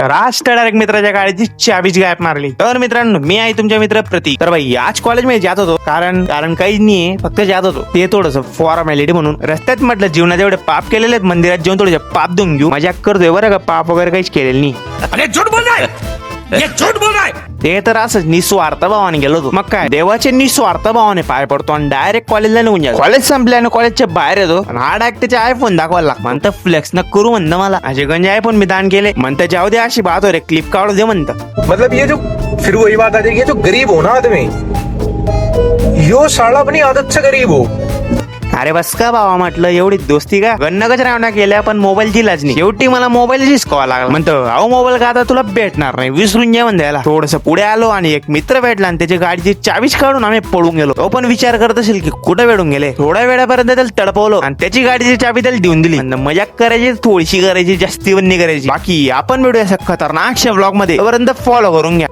तर आज डायरेक्ट मित्राच्या गाडीची चाबीच गायब मारली. तर मित्रांनो, मी आहे तुमच्या मित्र प्रतीक. तर भाई आज कॉलेजमध्ये जात होतो, कारण काहीच नाहीये, फक्त जात होतो. ते थोडंसं फॉर्मॅलिटी म्हणून रस्त्यात म्हटलं जीवनात एवढे पाप केलेले आहेत, मंदिरात जेवण थोडेसे पाप देऊन घेऊ. मजाक करतोय बरं का, पाप वगैरे काहीच केलेलं नाही. अरे झूठ बोल रहा है, ये झूठ बोल रहा है. ते तर असंच निस्वार्थ भावाने गेलो होतो. मग काय, देवाचे निस्वार्थ भावाने पाय पडतो आणि डायरेक्ट कॉलेजला निघून जातो. कॉलेज संपल्याने कॉलेजच्या बाहेर येतो आणि हा डायरेक्ट त्याचे आयफोन दाखवायला लागतो. म्हणतं फ्लेक्स न करू म्हणतं मला. असे गंजे आयफोन मी दान केले. म्हणतं जाऊ दे, अशी बात हो रे, क्लिप काढू दे म्हणतं. मतलब ये जो फिर वही बात आ जाएगी, ये जो गरीब हो ना आदमी, यो साला अपनी आदत से गरीब हो. अरे बस का बाबा, म्हटलं एवढी दोस्ती का, गन्नगच रावणा केल्या पण मोबाईल दिलाच नाही. शेवटी मला मोबाईल जिसकावा लागला. म्हणतं अहो मोबाईल का आता तुला भेटणार नाही, विसरून घ्या म्हणते. थोडस पुढे आलो आणि एक मित्र भेटला आणि त्याची गाडीची चावीच काढून आम्ही पळून गेलो. तो पण विचार करत असेल की कुठे भेटून गेले. थोड्या वेळापर्यंत त्याला तडपवलो आणि त्याची गाडीची चावी त्याला देऊन दिली. मजाक करायची, थोडीशी करायची, जास्ती पण नाही करायची. बाकी आपण भेटूया खतरनाक ब्लॉग मध्ये. तोपर्यंत फॉलो करून घ्या.